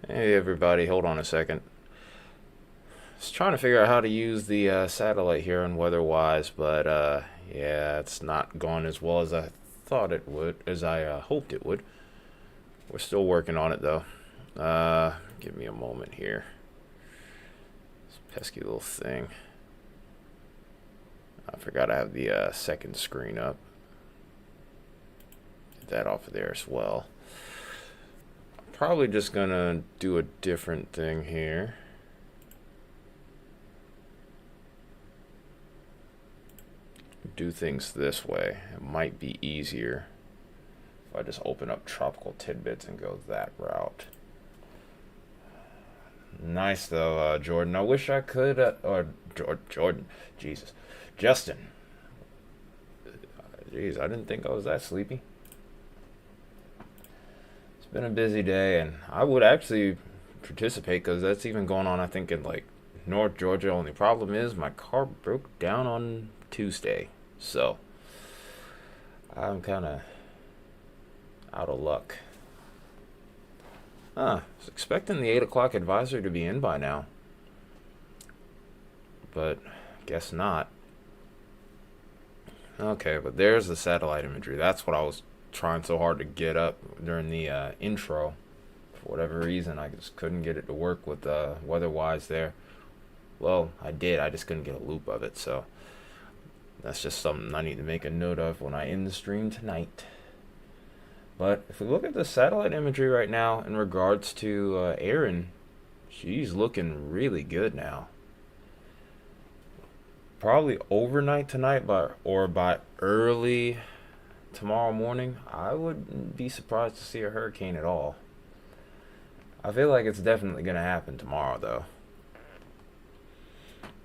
Hey everybody, hold on a second. Just trying to figure out how to use the satellite here on WeatherWise, but yeah, it's not going as well as I thought it would, as I hoped it would. We're still working on it though. Give me a moment here. This pesky little thing. I forgot I have the second screen up. Get that off of there as well. Probably just gonna do a different thing here. Do things this way. It might be easier if I just open up tropical tidbits and go that route. Nice though, Jordan. I wish I could, or Jordan, Jesus, Justin. Jeez, I didn't think I was that sleepy. It's been a busy day, and I would actually participate because that's even going on. I think in like North Georgia. Only problem is my car broke down on Tuesday, so I'm kind of out of luck. I was expecting the 8 o'clock advisory to be in by now, but guess not. Okay, but there's the satellite imagery. That's what I was trying so hard to get up during the intro. For whatever reason, I just couldn't get it to work with weather-wise there. Well, I did. I just couldn't get a loop of it, so that's just something I need to make a note of when I end the stream tonight. But if we look at the satellite imagery right now in regards to Erin, she's looking really good now. Probably overnight tonight, or by early tomorrow morning, I wouldn't be surprised to see a hurricane at all. I feel like it's definitely going to happen tomorrow, though.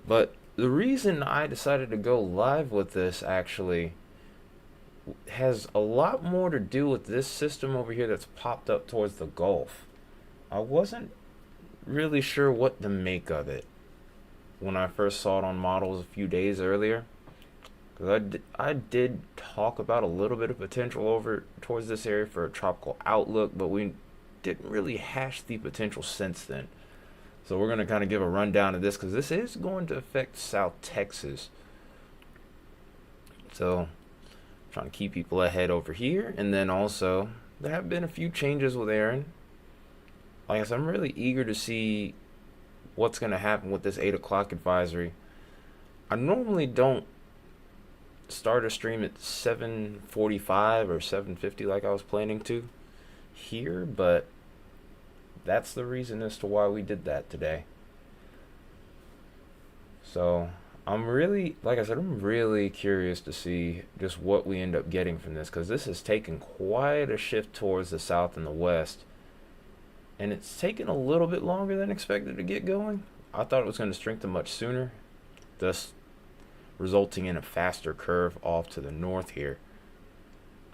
But the reason I decided to go live with this actually has a lot more to do with this system over here that's popped up towards the Gulf. I wasn't really sure what to make of it when I first saw it on models a few days earlier. Because I did talk about a little bit of potential over towards this area for a tropical outlook, but we didn't really hash the potential since then. So we're going to kind of give a rundown of this because this is going to affect South Texas. So trying to keep people ahead over here. And then also, there have been a few changes with Erin. Like I said, I'm really eager to see what's going to happen with this 8 o'clock advisory. I normally don't start a stream at 7:45 or 7:50 like I was planning to here, but that's the reason as to why we did that today. So I'm really, like I said, I'm really curious to see just what we end up getting from this, because this has taken quite a shift towards the south and the west, and it's taken a little bit longer than expected to get going. I thought it was going to strengthen much sooner, thus resulting in a faster curve off to the north here.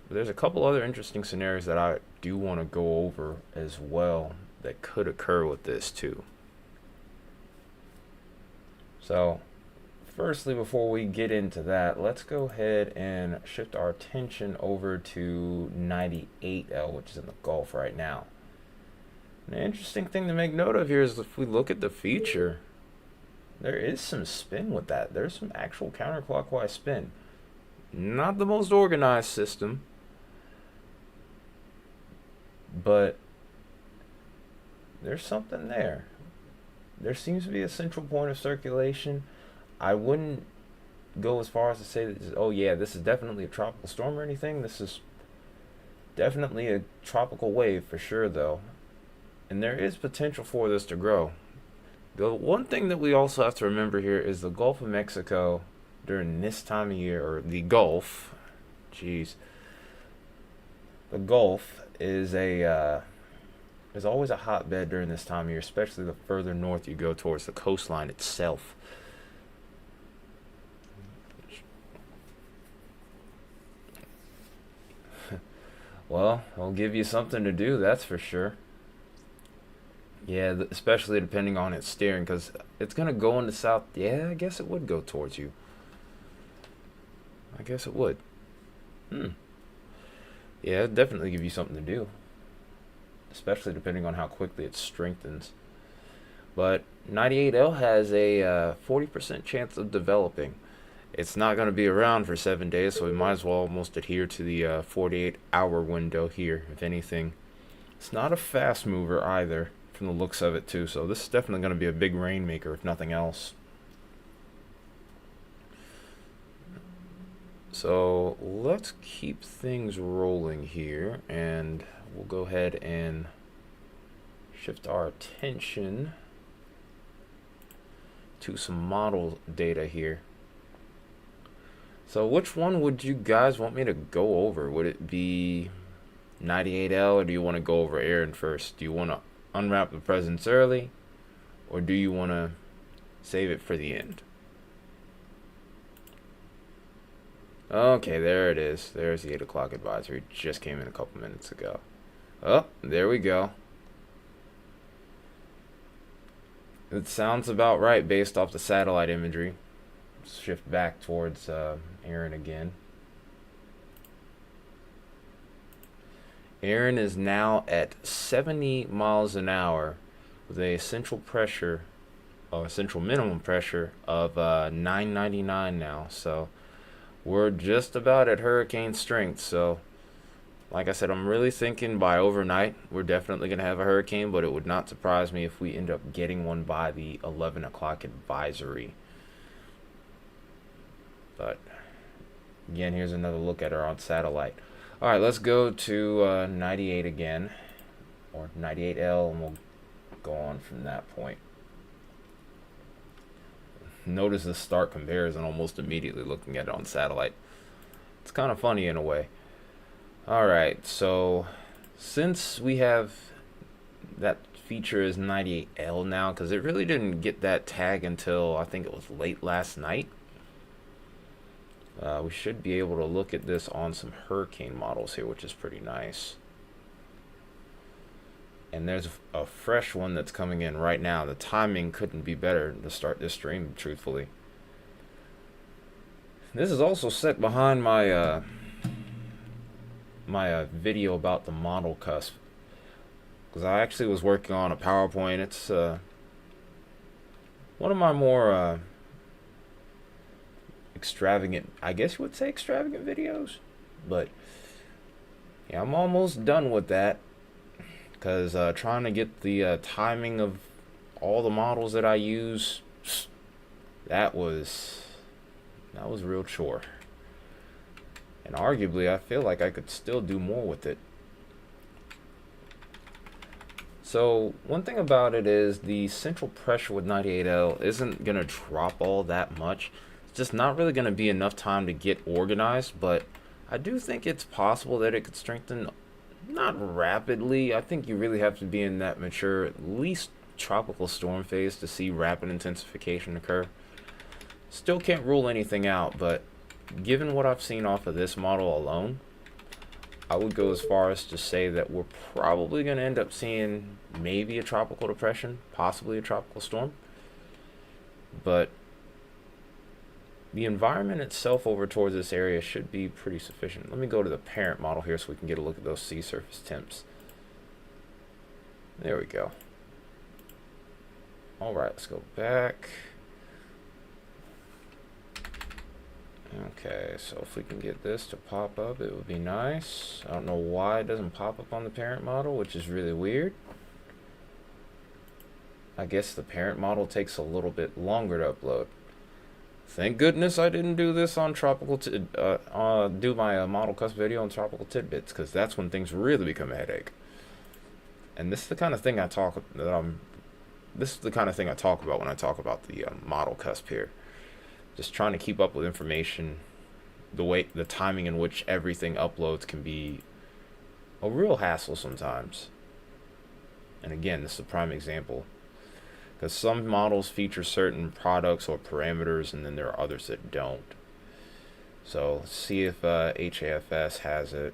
But there's a couple other interesting scenarios that I do want to go over as well that could occur with this too. So firstly, before we get into that, let's go ahead and shift our attention over to 98L, which is in the Gulf right now. An interesting thing to make note of here is if we look at the feature, there is some spin with that. There's some actual counterclockwise spin. Not the most organized system, but there's something there. There seems to be a central point of circulation. I wouldn't go as far as to say that, oh yeah, this is definitely a tropical storm or anything. This is definitely a tropical wave for sure, though. And there is potential for this to grow. The one thing that we also have to remember here is the Gulf of Mexico during this time of year, or the Gulf, jeez, the Gulf is always a hotbed during this time of year, especially the further north you go towards the coastline itself. Well, I'll give you something to do, that's for sure. Yeah, especially depending on its steering, because it's going to go in the south. Yeah, I guess it would go towards you. I guess it would. Yeah, it'd definitely give you something to do. especially depending on how quickly it strengthens. But 98L has a 40% chance of developing. It's not going to be around for 7 days, so we might as well almost adhere to the 48-hour window here, if anything. It's not a fast mover either, from the looks of it too, so this is definitely going to be a big rainmaker, if nothing else. So let's keep things rolling here, and we'll go ahead and shift our attention to some model data here. So which one would you guys want me to go over? Would it be 98L, or do you want to go over Erin first? Do you want to unwrap the presents early, or do you want to save it for the end? Okay, there it is. There's the 8 o'clock advisory. Just came in a couple minutes ago. Oh, there we go. It sounds about right based off the satellite imagery. Let's shift back towards Erin again. Erin is now at 70 miles an hour with a central pressure, central minimum pressure of 999 now. So we're just about at hurricane strength. So like I said, I'm really thinking by overnight we're definitely going to have a hurricane, but it would not surprise me if we end up getting one by the 11 o'clock advisory. But again, here's another look at her on satellite. All right, let's go to 98 again, or 98L, and we'll go on from that point. Notice the stark comparison almost immediately looking at it on satellite. It's kind of funny in a way. All right, so since we have that feature is 98L now, because it really didn't get that tag until I think it was late last night. We should be able to look at this on some hurricane models here, which is pretty nice. And there's a fresh one that's coming in right now. The timing couldn't be better to start this stream, truthfully. This is also set behind my video about the model cusp, because I actually was working on a PowerPoint. It's one of my more extravagant, I guess you would say extravagant videos, but yeah, I'm almost done with that, because trying to get the timing of all the models that I use, that was a real chore, and arguably I feel like I could still do more with it. So one thing about it is the central pressure with 98L isn't gonna drop all that much. Just not really going to be enough time to get organized, but I do think it's possible that it could strengthen, not rapidly. I think you really have to be in that mature, at least tropical storm phase to see rapid intensification occur. Still can't rule anything out, but given what I've seen off of this model alone, I would go as far as to say that we're probably going to end up seeing maybe a tropical depression, possibly a tropical storm, but the environment itself over towards this area should be pretty sufficient. Let me go to the parent model here so we can get a look at those sea surface temps. There we go. All right, let's go back. Okay, so if we can get this to pop up, it would be nice. I don't know why it doesn't pop up on the parent model, which is really weird. I guess the parent model takes a little bit longer to upload. Thank goodness I didn't do this on do my model cusp video on tropical tidbits, because that's when things really become a headache. And this is the kind of thing I talk about when I talk about the model cusp here. Just trying to keep up with information, the timing in which everything uploads can be a real hassle sometimes. And again, this is a prime example, because some models feature certain products or parameters, and then there are others that don't. So let's see if HAFS has it.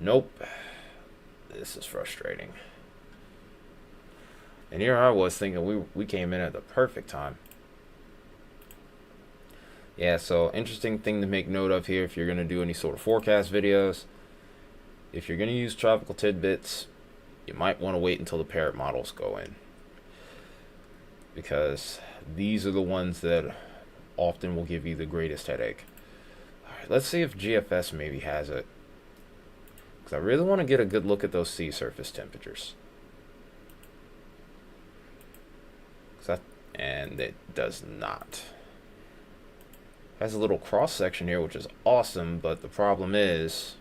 Nope. This is frustrating. And here I was thinking we came in at the perfect time. Yeah, so interesting thing to make note of here if you're going to do any sort of forecast videos. If you're going to use tropical tidbits, you might want to wait until the parent models go in, because these are the ones that often will give you the greatest headache. All right, let's see if GFS maybe has it, because I really want to get a good look at those sea surface temperatures. And it does not. It has a little cross section here, which is awesome, but the problem is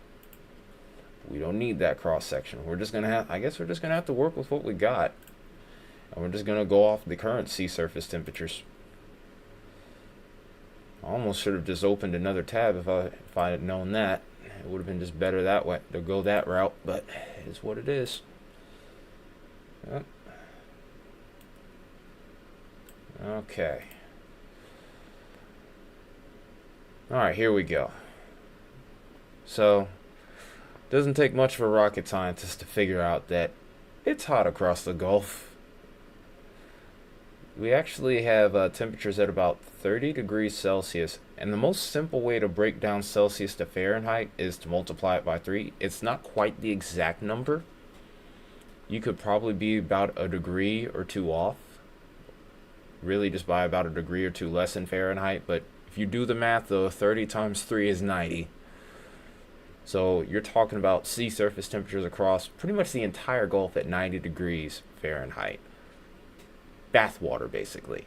we don't need that cross section. We're just gonna have, I guess we're just gonna have to work with what we got, and we're just gonna go off the current sea surface temperatures. I almost should have just opened another tab if I had known that. It would have been just better that way to go that route, but it is what it is. Yep. Okay. Alright, here we go. So, doesn't take much for a rocket scientist to figure out that it's hot across the Gulf. We actually have temperatures at about 30 degrees Celsius, and the most simple way to break down Celsius to Fahrenheit is to multiply it by 3. It's not quite the exact number. You could probably be about a degree or two off, really just by about a degree or two less in Fahrenheit, but if you do the math though, 30 times 3 is 90. So you're talking about sea surface temperatures across pretty much the entire Gulf at 90 degrees Fahrenheit. Bath water, basically.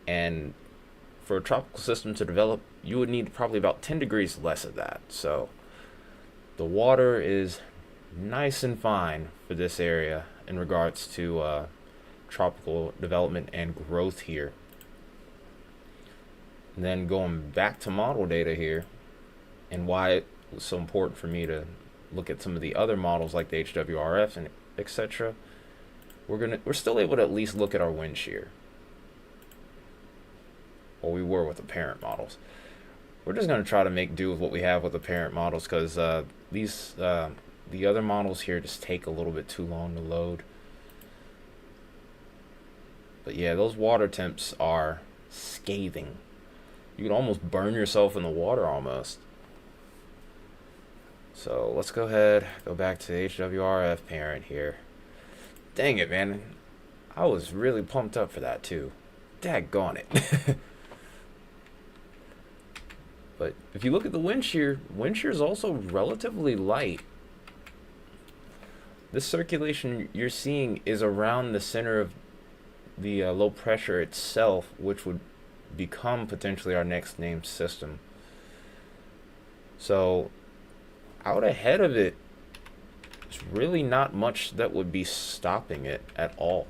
And for a tropical system to develop, you would need probably about 10 degrees less of that. So the water is nice and fine for this area in regards to tropical development and growth here. And then going back to model data here, and why it was so important for me to look at some of the other models like the HWRF and etc. We're still able to at least look at our wind shear. Well, we were with the parent models. We're just going to try to make do with what we have with the parent models, because the other models here just take a little bit too long to load. But yeah, those water temps are scathing. You could almost burn yourself in the water almost. So let's go ahead, go back to the HWRF parent here. Dang it, man. I was really pumped up for that too. Daggone it. But if you look at the wind shear is also relatively light. This circulation you're seeing is around the center of the low pressure itself, which would become potentially our next named system. So out ahead of it, there's really not much that would be stopping it at all.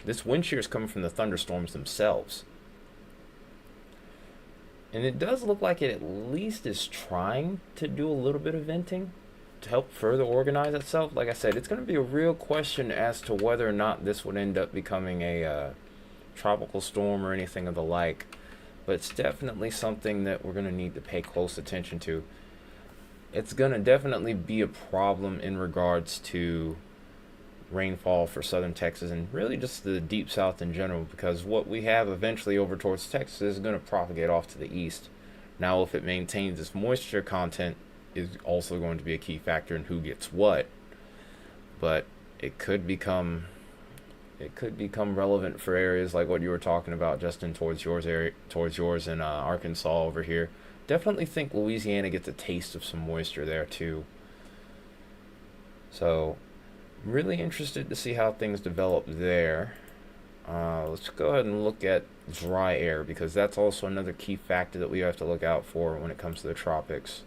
This wind shear is coming from the thunderstorms themselves. And it does look like it at least is trying to do a little bit of venting to help further organize itself. Like I said, it's going to be a real question as to whether or not this would end up becoming a tropical storm or anything of the like. But it's definitely something that we're going to need to pay close attention to. It's going to definitely be a problem in regards to rainfall for southern Texas and really just the deep south in general, because what we have eventually over towards Texas is going to propagate off to the east. Now, if it maintains its moisture content, is also going to be a key factor in who gets what, but it could become relevant for areas like what you were talking about, Justin, towards yours in Arkansas over here. Definitely think Louisiana gets a taste of some moisture there too. So I'm really interested to see how things develop there. Let's go ahead and look at dry air, because that's also another key factor that we have to look out for when it comes to the tropics.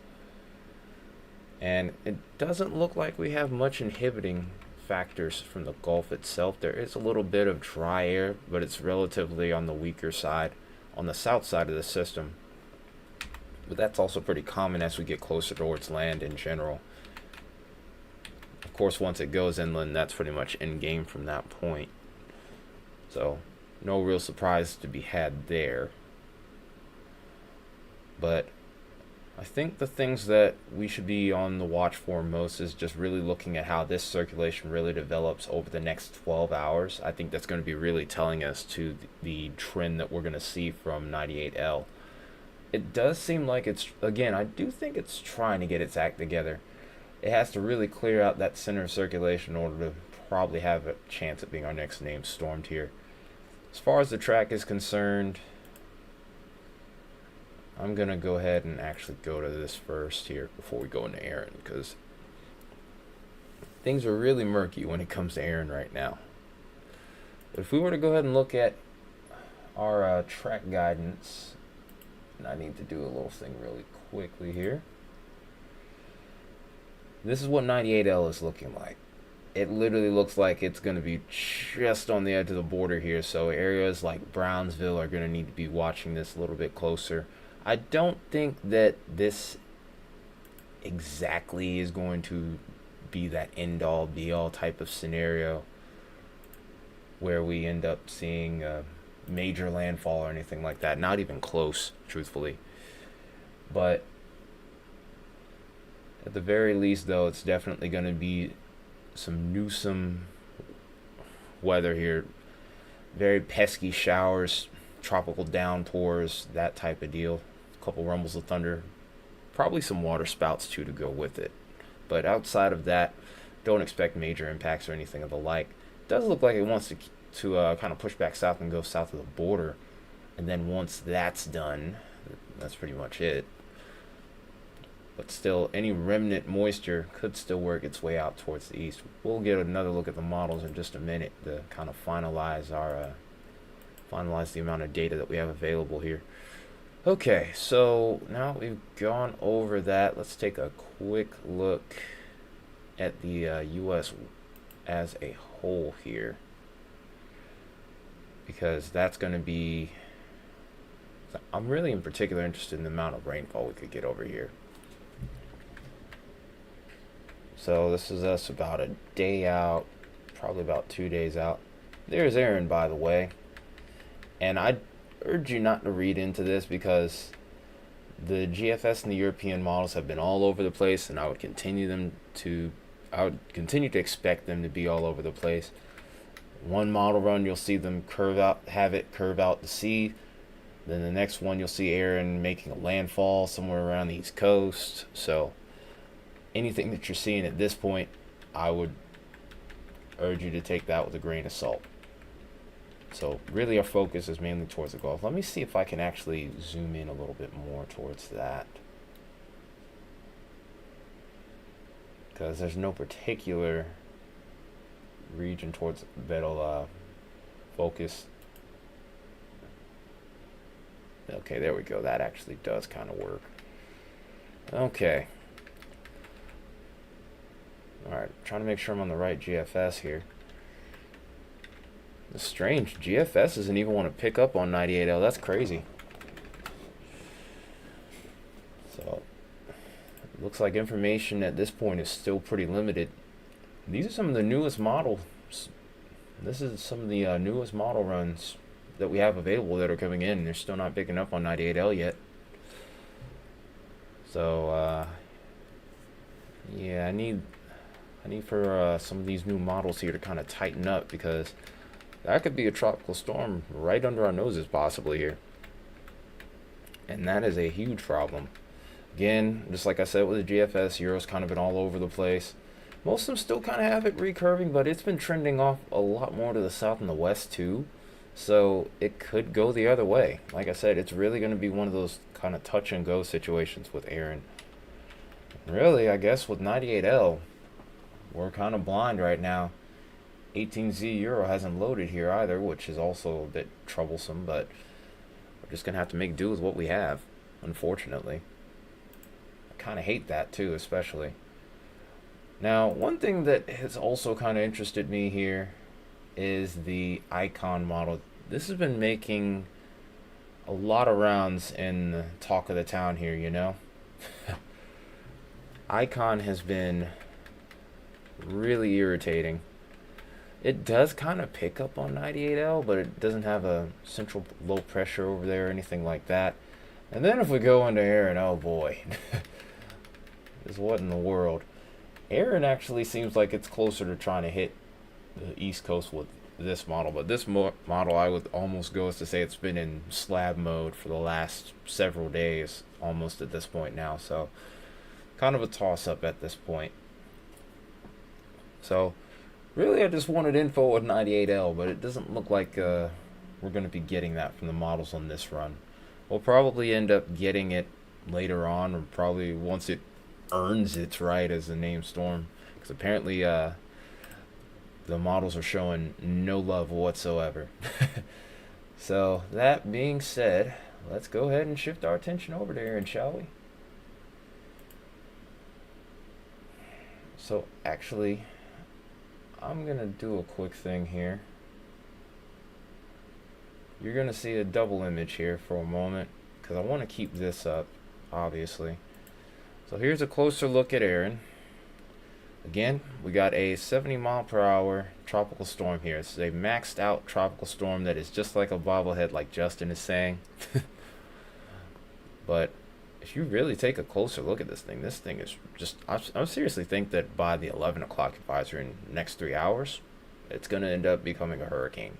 And it doesn't look like we have much inhibiting factors from the Gulf itself. There is a little bit of dry air, but it's relatively on the weaker side, on the south side of the system. But that's also pretty common as we get closer towards land in general. Of course, once it goes inland, that's pretty much in game from that point. So, no real surprise to be had there. But I think the things that we should be on the watch for most is just really looking at how this circulation really develops over the next 12 hours. I think that's going to be really telling us to the trend that we're going to see from 98L. It does seem like it's, again, I do think it's trying to get its act together. It has to really clear out that center of circulation in order to probably have a chance at being our next named storm tier. As far as the track is concerned, I'm going to go ahead and actually go to this first here before we go into Erin, because things are really murky when it comes to Erin right now. But if we were to go ahead and look at our track guidance, and I need to do a little thing really quickly here. This is what 98L is looking like. It literally looks like it's going to be just on the edge of the border here, so areas like Brownsville are going to need to be watching this a little bit closer. I don't think that this exactly is going to be that end-all be-all type of scenario where we end up seeing major landfall or anything like that. Not even close, truthfully. But at the very least, though, it's definitely going to be some Newsom weather here. Very pesky showers, tropical downpours, that type of deal. A couple rumbles of thunder. Probably some water spouts, too, to go with it. But outside of that, don't expect major impacts or anything of the like. It does look like it wants to kind of push back south and go south of the border. And then once that's done, that's pretty much it. But still, any remnant moisture could still work its way out towards the east. We'll get another look at the models in just a minute to kind of finalize the amount of data that we have available here. Okay, so now we've gone over that, let's take a quick look at the U.S. as a whole here, because that's going to be, I'm really in particular interested in the amount of rainfall we could get over here. So this is us about a day out, probably about 2 days out. There's Erin, by the way. And I urge you not to read into this, because the GFS and the European models have been all over the place, and I would continue to expect them to be all over the place. One model run, you'll see them curve out to sea. Then the next one, you'll see Erin making a landfall somewhere around the East Coast. So anything that you're seeing at this point, I would urge you to take that with a grain of salt. So really our focus is mainly towards the Gulf. Let me see if I can actually zoom in a little bit more towards that, because there's no particular region towards that'll focus. Okay, there we go. That actually does kind of work. Okay. Alright, trying to make sure I'm on the right GFS here. It's strange. GFS doesn't even want to pick up on 98L. That's crazy. So, it looks like information at this point is still pretty limited. These are some of the newest models. This is some of the newest model runs that we have available that are coming in. They're still not picking up on 98L yet. So, yeah, I need for some of these new models here to kind of tighten up, because that could be a tropical storm right under our noses possibly here. And that is a huge problem. Again, just like I said with the GFS, Euro's kind of been all over the place. Most of them still kind of have it recurving, but it's been trending off a lot more to the south and the west too. So it could go the other way. Like I said, it's really going to be one of those kind of touch and go situations with Erin. Really, I guess with 98L, we're kind of blind right now. 18Z Euro hasn't loaded here either, which is also a bit troublesome, but we're just going to have to make do with what we have, unfortunately. I kind of hate that too, especially. Now, one thing that has also kind of interested me here is the Icon model. This has been making a lot of rounds in the talk of the town here, you know? Icon has been really irritating. It does kind of pick up on 98L, but it doesn't have a central low pressure over there or anything like that. And then if we go into Erin, oh boy. Just what in the world? Erin actually seems like it's closer to trying to hit the East Coast with this model, but this model I would almost go as to say it's been in slab mode for the last several days, almost at this point now. So kind of a toss-up at this point. So Really, I just wanted info with 98L, but it doesn't look like we're going to be getting that from the models on this run. We'll probably end up getting it later on, or probably once it earns its right as a named storm. Because apparently the models are showing no love whatsoever. So, that being said, let's go ahead and shift our attention over to Erin, shall we? So, actually, I'm going to do a quick thing here. You're going to see a double image here for a moment because I want to keep this up, obviously. So here's a closer look at Erin. Again, we got a 70 mile per hour tropical storm here. It's a maxed out tropical storm that is just like a bobblehead, like Justin is saying. But if you really take a closer look at this thing is just, I seriously think that by the 11 o'clock advisory in the next 3 hours, it's going to end up becoming a hurricane.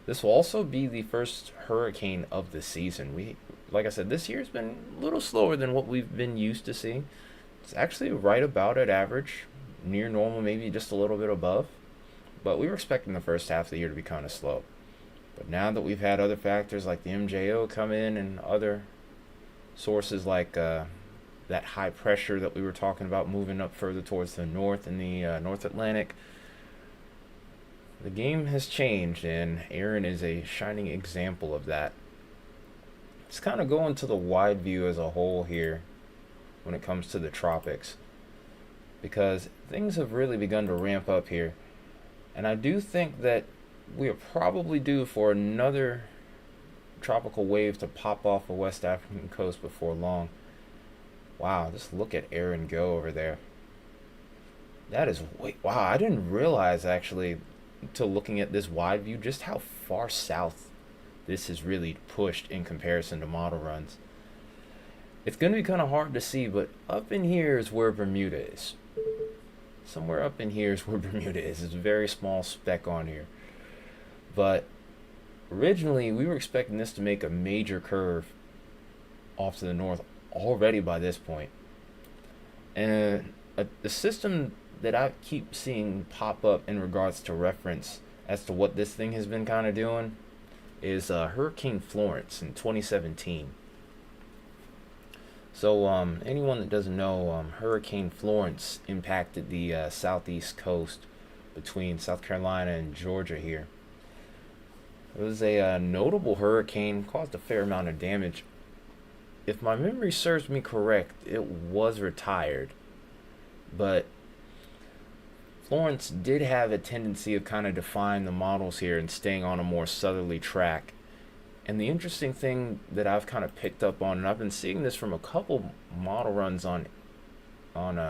This will also be the first hurricane of the season. Like I said, this year's been a little slower than what we've been used to seeing. It's actually right about at average, near normal, maybe just a little bit above. But we were expecting the first half of the year to be kind of slow. But now that we've had other factors like the MJO come in and other sources like that high pressure that we were talking about moving up further towards the north in the North Atlantic, the game has changed, and Erin is a shining example of that. Let's kind of go into the wide view as a whole here when it comes to the tropics, because things have really begun to ramp up here. And I do think that we are probably due for another tropical wave to pop off the West African coast before long. Wow, just look at Erin go over there. That is wow, I didn't realize actually to looking at this wide view just how far south this is really pushed in comparison to model runs. It's going to be kind of hard to see, but up in here is where Bermuda is. Somewhere up in here is where Bermuda is. It's a very small speck on here. But originally, we were expecting this to make a major curve off to the north already by this point. And the system that I keep seeing pop up in regards to reference as to what this thing has been kind of doing is Hurricane Florence in 2017. So anyone that doesn't know, Hurricane Florence impacted the southeast coast between South Carolina and Georgia here. It was a notable hurricane, caused a fair amount of damage. If my memory serves me correct, it was retired. But Florence did have a tendency of kind of defying the models here and staying on a more southerly track. And the interesting thing that I've kind of picked up on, and I've been seeing this from a couple model runs on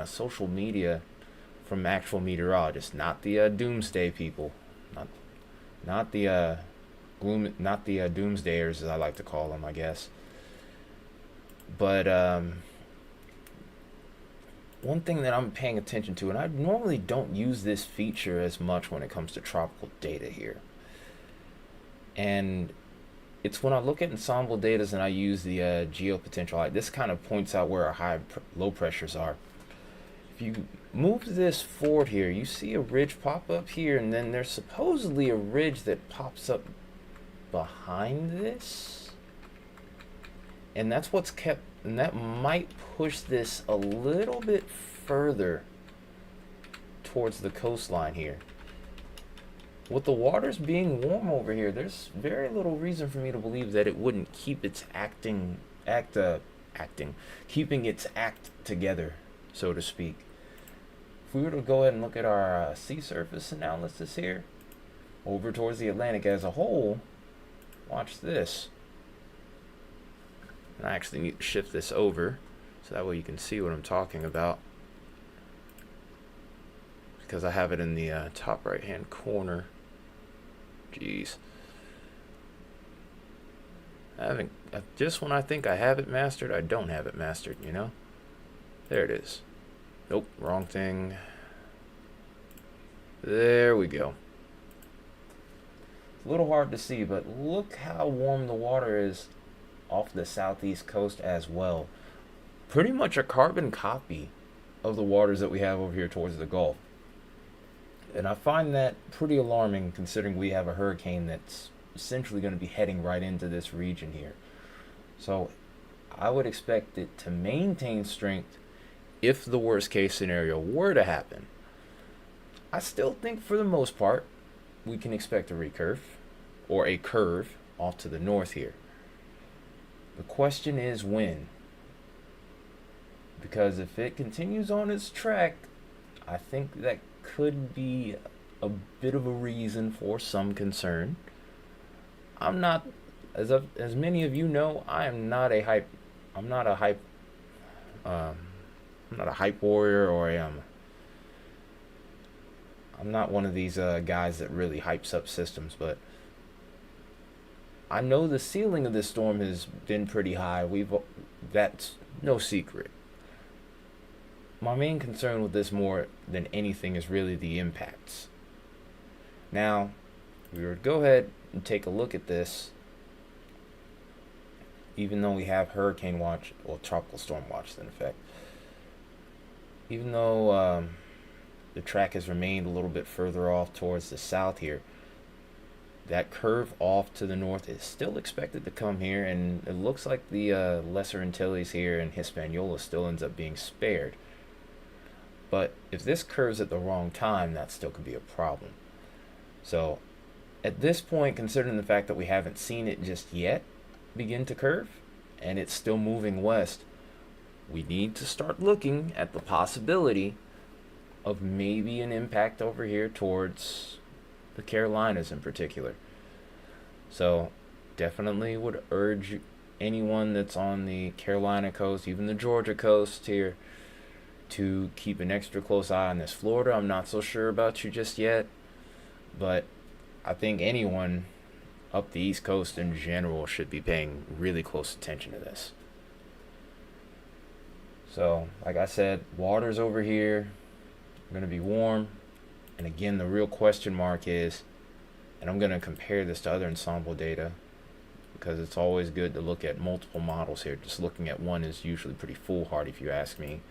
social media from actual meteorologists, not the doomsday people, not the gloom, not the doomsdayers as I like to call them, I guess. But one thing that I'm paying attention to, and I normally don't use this feature as much when it comes to tropical data here, and it's when I look at ensemble data and I use the geopotential light. This kind of points out where our low pressures are. If you move this forward here, you see a ridge pop up here, and then there's supposedly a ridge that pops up behind this, and that's what's kept, and that might push this a little bit further towards the coastline here. With the waters being warm over here, there's very little reason for me to believe that it wouldn't keep its keeping its act together, so to speak. If we were to go ahead and look at our sea surface analysis here, over towards the Atlantic as a whole, watch this. And I actually need to shift this over so that way you can see what I'm talking about, because I have it in the top right hand corner. Jeez. Just when I think I have it mastered, I don't have it mastered, you know? There it is. Nope, wrong thing. There we go. It's a little hard to see, but look how warm the water is off the southeast coast as well. Pretty much a carbon copy of the waters that we have over here towards the Gulf. And I find that pretty alarming considering we have a hurricane that's essentially going to be heading right into this region here. So I would expect it to maintain strength if the worst case scenario were to happen. I still think for the most part we can expect a recurve or a curve off to the north here. The question is when. Because if it continues on its track, I think that could be a bit of a reason for some concern. I'm not, as many of you know, I am not a hype. I'm not a hype. Um, I'm not a hype warrior, or I'm not one of these guys that really hypes up systems. But I know the ceiling of this storm has been pretty high. That's no secret. My main concern with this more than anything is really the impacts. Now, we would go ahead and take a look at this, even though we have hurricane watch or tropical storm watch in effect. Even though the track has remained a little bit further off towards the south here, that curve off to the north is still expected to come here, and it looks like the Lesser Antilles here and Hispaniola still ends up being spared. But if this curves at the wrong time, that still could be a problem. So at this point, considering the fact that we haven't seen it just yet begin to curve, and it's still moving west, we need to start looking at the possibility of maybe an impact over here towards the Carolinas in particular. So definitely would urge anyone that's on the Carolina coast, even the Georgia coast here, to keep an extra close eye on this. Florida, I'm not so sure about you just yet, but I think anyone up the East Coast in general should be paying really close attention to this. So, like I said, water's over here, going to be warm, and again, the real question mark is, and I'm going to compare this to other ensemble data, because it's always good to look at multiple models here. Just looking at one is usually pretty foolhardy if you ask me.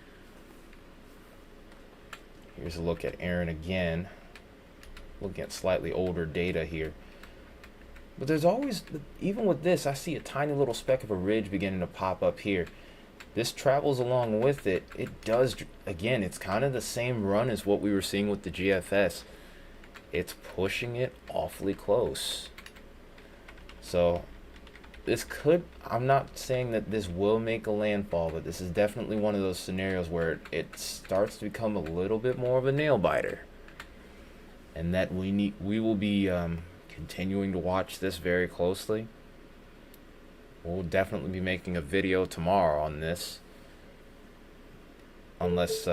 Here's a look at Erin again, looking at slightly older data here. But there's always, even with this, I see a tiny little speck of a ridge beginning to pop up here. This travels along with it. It does, again, it's kind of the same run as what we were seeing with the GFS. It's pushing it awfully close. So this could, I'm not saying that this will make a landfall, but this is definitely one of those scenarios where it starts to become a little bit more of a nail biter, and that we will be continuing to watch this very closely. We'll definitely be making a video tomorrow on this, unless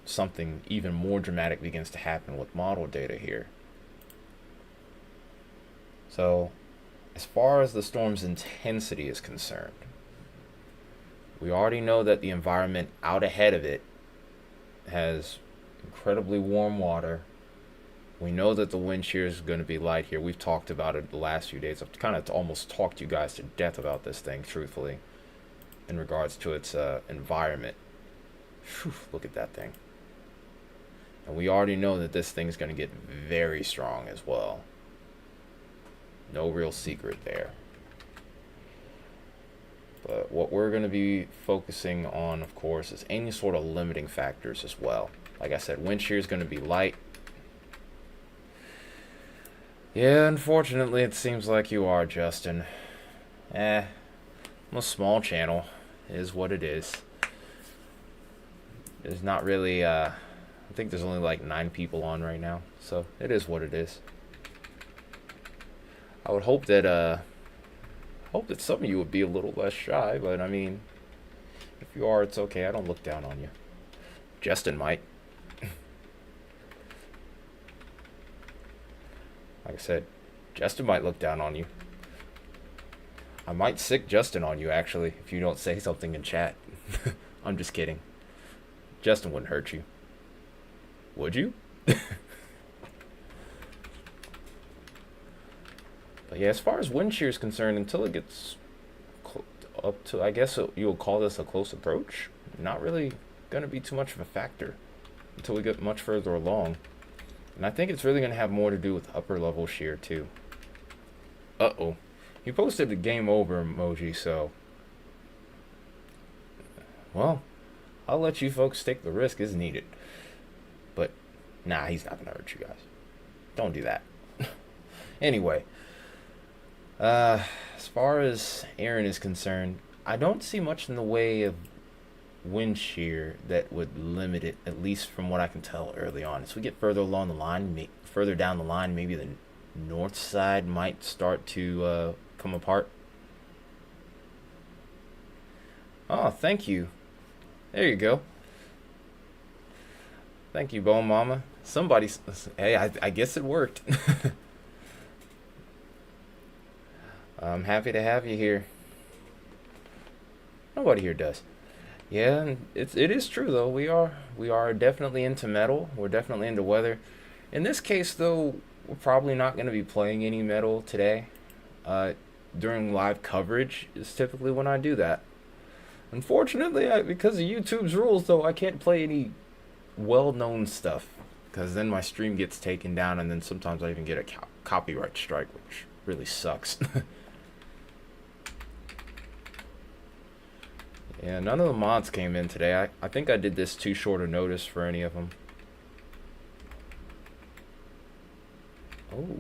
something even more dramatic begins to happen with model data here. So as far as the storm's intensity is concerned, we already know that the environment out ahead of it has incredibly warm water. We know that the wind shear is going to be light here. We've talked about it the last few days. I've kind of almost talked you guys to death about this thing, truthfully, in regards to its environment. Whew, look at that thing. And we already know that this thing's going to get very strong as well. No real secret there. But what we're going to be focusing on, of course, is any sort of limiting factors as well. Like I said, wind shear is going to be light. Yeah, unfortunately, it seems like you are, Justin. I'm a small channel. It is what it is. There's not really, I think there's only like 9 people on right now. So, it is what it is. I would hope that some of you would be a little less shy, but I mean, if you are, it's okay. I don't look down on you. Justin might. Like I said, Justin might look down on you. I might sick Justin on you, actually, if you don't say something in chat. I'm just kidding. Justin wouldn't hurt you. Would you? But yeah, as far as wind shear is concerned, until it gets up to, I guess you would call this a close approach, not really going to be too much of a factor until we get much further along. And I think it's really going to have more to do with upper level shear too. Uh-oh. He posted the game over emoji, so... Well, I'll let you folks take the risk as needed. But, nah, he's not going to hurt you guys. Don't do that. Anyway, as far as Erin is concerned, I don't see much in the way of wind shear that would limit it, at least from what I can tell early on. As we get further along the line, further down the line, maybe the north side might start to come apart. Oh, thank you. There you go. Thank you, Bone Mama. Somebody's... Hey, I guess it worked. I'm happy to have you here. Nobody here does. Yeah, and it is true though. We are definitely into metal. We're definitely into weather. In this case though, we're probably not going to be playing any metal today. During live coverage is typically when I do that. Unfortunately, because of YouTube's rules though, I can't play any well-known stuff because then my stream gets taken down, and then sometimes I even get a copyright strike, which really sucks. Yeah, none of the mods came in today. I think I did this too short a notice for any of them. Oh.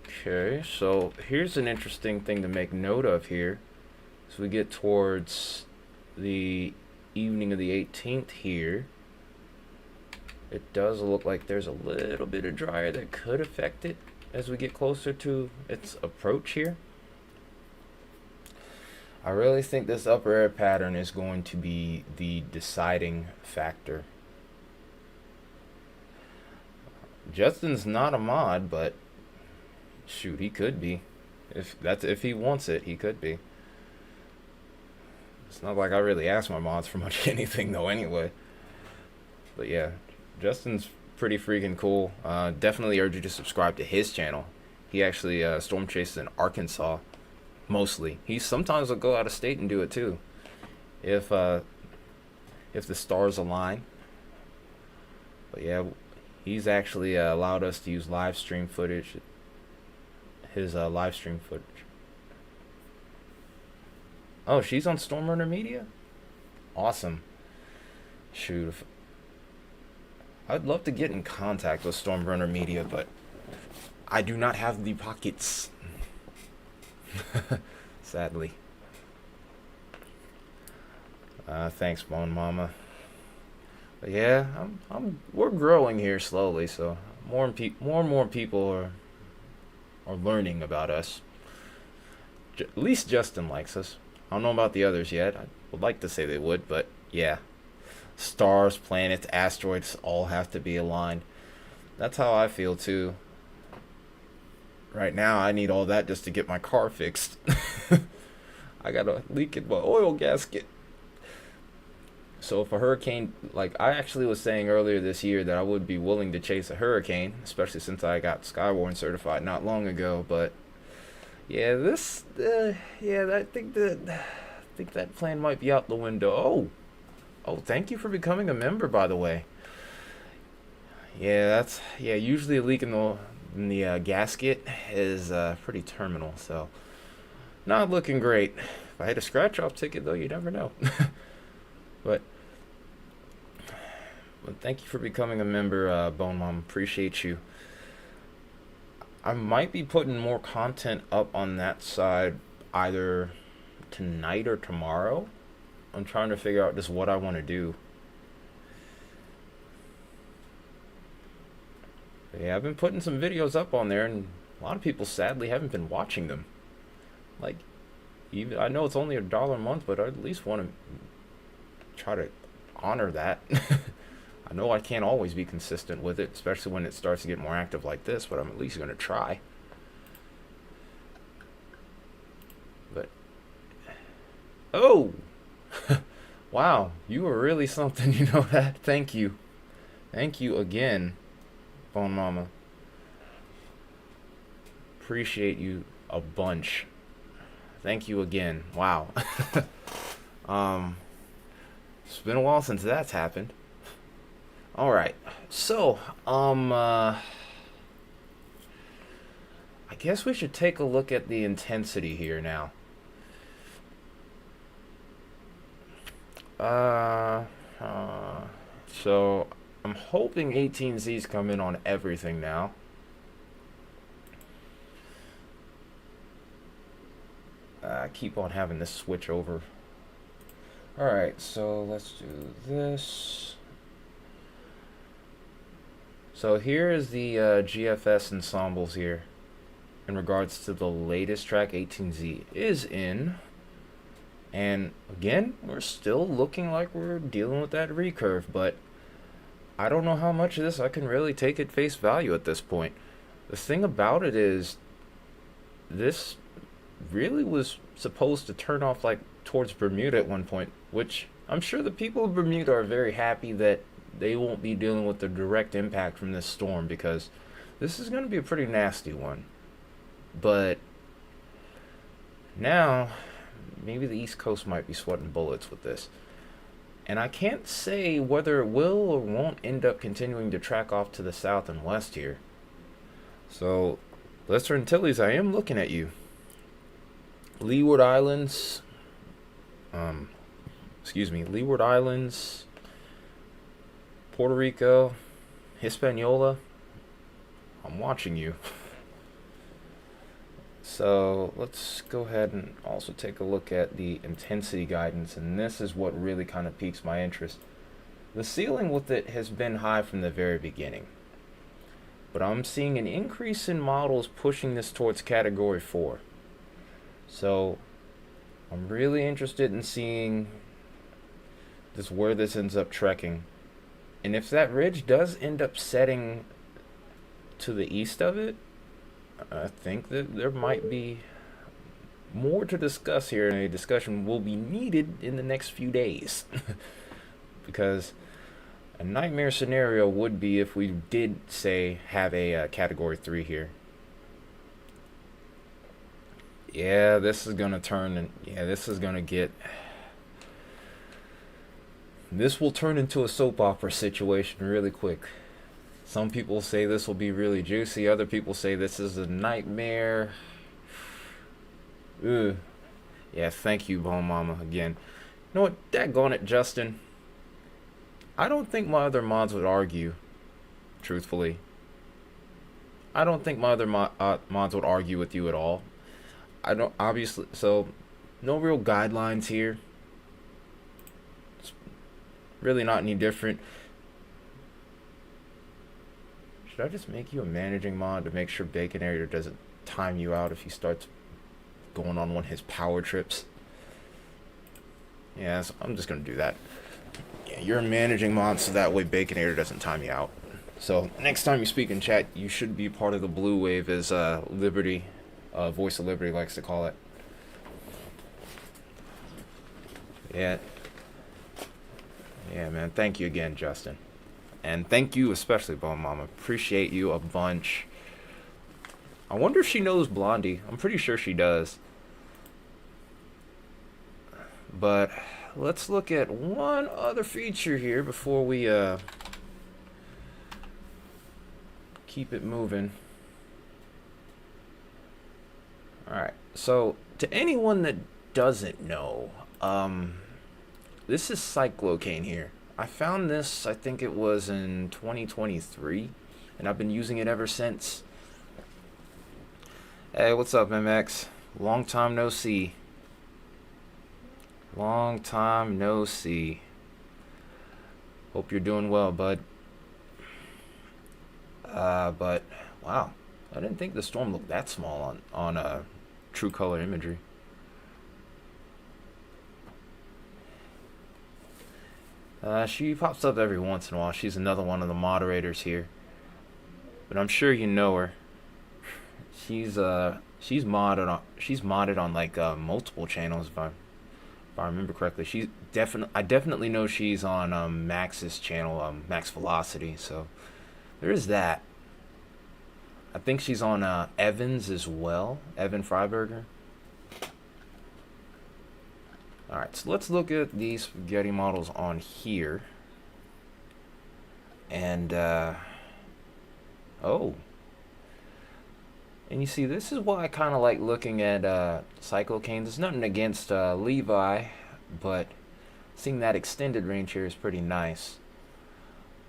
Okay, so here's an interesting thing to make note of here. So we get towards the evening of the 18th here. It does look like there's a little bit of dryer that could affect it as we get closer to its approach here. I really think this upper air pattern is going to be the deciding factor. Justin's not a mod, but shoot, he could be. If he wants it, he could be. It's not like I really ask my mods for much anything though anyway. But yeah, Justin's pretty freaking cool. Definitely urge you to subscribe to his channel. He actually storm chases in Arkansas. Mostly. He sometimes will go out of state and do it too. If the stars align. But yeah, he's actually allowed us to use live stream footage. His live stream footage. Oh, she's on Stormrunner Media? Awesome. Shoot. I'd love to get in contact with Stormrunner Media, but I do not have the pockets. Sadly. Thanks, Bone Mama. But yeah, we're growing here slowly, so more and more people are learning about us. At least Justin likes us. I don't know about the others yet. I would like to say they would, but yeah. Stars, planets, asteroids all have to be aligned. That's how I feel too. Right now, I need all that just to get my car fixed. I got a leak in my oil gasket. So if a hurricane, like I actually was saying earlier this year that I would be willing to chase a hurricane, especially since I got Skywarn certified not long ago. But yeah, I think that plan might be out the window. Oh, thank you for becoming a member, by the way. Yeah, usually a leak in the gasket is pretty terminal, so not looking great. If I had a scratch-off ticket, though, you never know. but thank you for becoming a member, Bone Mom. Appreciate you. I might be putting more content up on that side either tonight or tomorrow. I'm trying to figure out just what I want to do. Yeah, I've been putting some videos up on there, and a lot of people sadly haven't been watching them. Like, even I know it's only $1 a month, but I at least want to try to honor that. I know I can't always be consistent with it, especially when it starts to get more active like this, but I'm at least going to try. But, oh! Wow, you were really something, you know that? Thank you. Thank you again, Bone Mama. Appreciate you a bunch. Thank you again. Wow. It's been a while since that's happened. All right. So, I guess we should take a look at the intensity here now. Uh, uh so I'm hoping 18Z's come in on everything now. I keep on having this switch over. Alright, so let's do this. So here is the GFS ensembles here in regards to the latest track 18Z is in. And again, we're still looking like we're dealing with that recurve, but I don't know how much of this I can really take at face value at this point. The thing about it is, this really was supposed to turn off like towards Bermuda at one point, which I'm sure the people of Bermuda are very happy that they won't be dealing with the direct impact from this storm, because this is going to be a pretty nasty one. But now, maybe the East Coast might be sweating bullets with this. And I can't say whether it will or won't end up continuing to track off to the south and west here. So, Lesser Antilles, I am looking at you. Leeward Islands, Leeward Islands, Puerto Rico, Hispaniola, I'm watching you. So let's go ahead and also take a look at the intensity guidance, and this is what really kind of piques my interest. The ceiling with it has been high from the very beginning, but I'm seeing an increase in models pushing this towards category 4. So I'm really interested in seeing this, where this ends up trekking. And if that ridge does end up setting to the east of it, I think that there might be more to discuss here, and a discussion will be needed in the next few days. Because a nightmare scenario would be if we did, say, have a category 3 here. Yeah, this is going to turn, and yeah, this is going to get... This will turn into a soap opera situation really quick. Some people say this will be really juicy. Other people say this is a nightmare. Ugh. Yeah, thank you, Bone Mama, again. You know what? Daggone it, Justin. I don't think my other mods would argue, truthfully. I don't think my other mods would argue with you at all. I don't, obviously, so no real guidelines here. It's really not any different. Should I just make you a managing mod to make sure Baconator doesn't time you out if he starts going on one of his power trips? Yeah, so I'm just going to do that. Yeah, you're a managing mod so that way Baconator doesn't time you out. So next time you speak in chat, you should be part of the blue wave, as Liberty, Voice of Liberty likes to call it. Yeah. Yeah, man. Thank you again, Justin. And thank you especially, Bone Mama. Appreciate you a bunch. I wonder if she knows Blondie. I'm pretty sure she does. But let's look at one other feature here before we keep it moving. Alright, so to anyone that doesn't know, this is cyclocane here. I found this, I think it was in 2023, and I've been using it ever since. Hey, what's up, MX? Long time no see. Long time no see. Hope you're doing well, bud. But, wow. I didn't think the storm looked that small on True Color Imagery. She pops up every once in a while. She's another one of the moderators here, but I'm sure you know her. She's modded on like multiple channels, if I remember correctly. I definitely know she's on Max's channel, Max Velocity. So there is that. I think she's on Evan's as well, Evan Freiberger. Alright, so let's look at these spaghetti models on here. And, oh. And you see, this is why I kind of like looking at cyclocanes. There's nothing against Levi, but seeing that extended range here is pretty nice.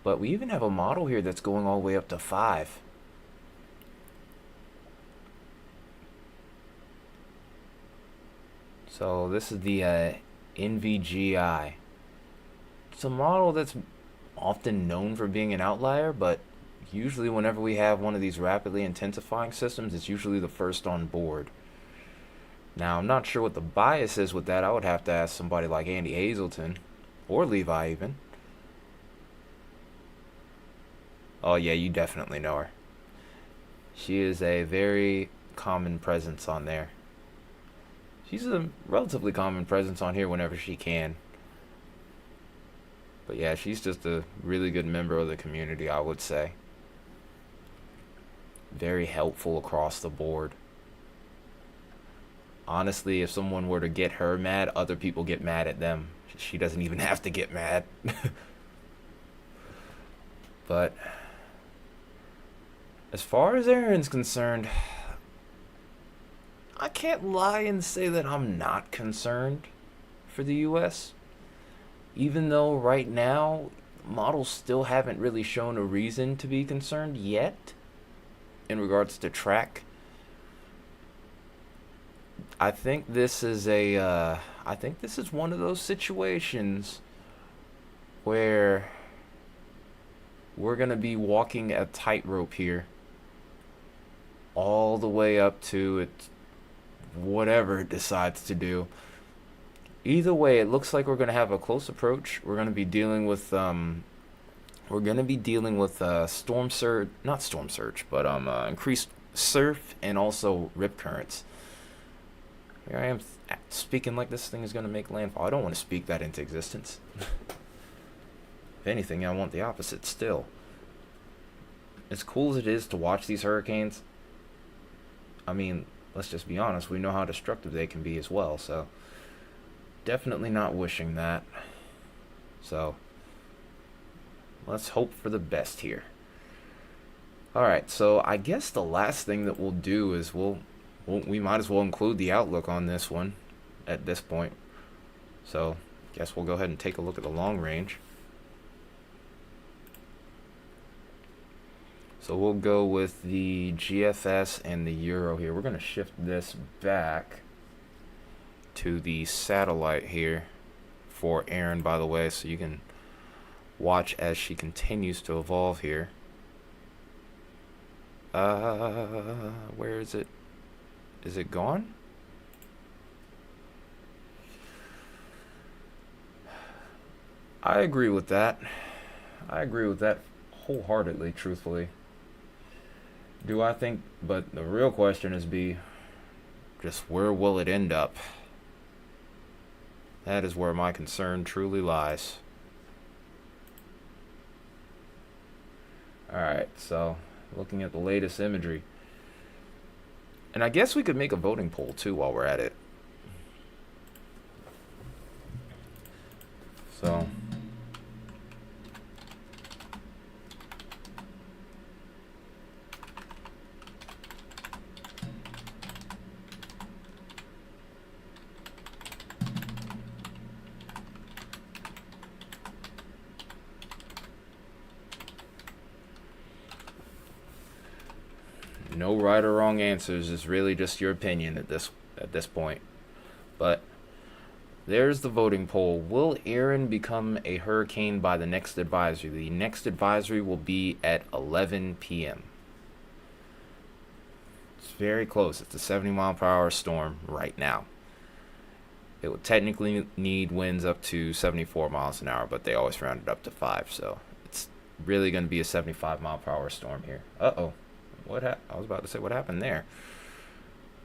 But we even have a model here that's going all the way up to 5. So this is the NVGI. It's a model that's often known for being an outlier, but usually whenever we have one of these rapidly intensifying systems, it's usually the first on board. Now, I'm not sure what the bias is with that. I would have to ask somebody like Andy Hazelton, or Levi even. Oh yeah, you definitely know her. She is a very common presence on there. She's a relatively common presence on here whenever she can. But yeah, she's just a really good member of the community, I would say. Very helpful across the board. Honestly, if someone were to get her mad, other people get mad at them. She doesn't even have to get mad. But as far as Erin's concerned, I can't lie and say that I'm not concerned for the US. Even though right now, models still haven't really shown a reason to be concerned yet in regards to track. I think this is one of those situations where we're gonna be walking a tightrope here, all the way up to it, whatever it decides to do. Either way, it looks like we're gonna have a close approach. We're gonna be dealing with storm surge, not storm surge, but increased surf and also rip currents. Here I am speaking like this thing is going to make landfall. I don't want to speak that into existence. If anything, I want the opposite still. As cool as it is to watch these hurricanes, I mean, let's just be honest, we know how destructive they can be as well, so definitely not wishing that. So let's hope for the best here. Alright, so I guess the last thing that we'll do is we might as well include the outlook on this one at this point. So, guess we'll go ahead and take a look at the long range. So we'll go with the GFS and the Euro here. We're going to shift this back to the satellite here for Erin, by the way, so you can watch as she continues to evolve here. Where is it? Is it gone? I agree with that. I agree with that wholeheartedly, truthfully. Do I think, but the real question is just where will it end up? That is where my concern truly lies. Alright, so looking at the latest imagery. And I guess we could make a voting poll too while we're at it. So no right or wrong answers. Is really just your opinion at this point. But there's the voting poll. Will Erin become a hurricane by the next advisory? The next advisory will be at 11 p.m. It's very close. It's a 70-mile-per-hour storm right now. It would technically need winds up to 74 miles an hour, but they always round it up to 5, so it's really going to be a 75-mile-per-hour storm here. Uh-oh. I was about to say what happened there.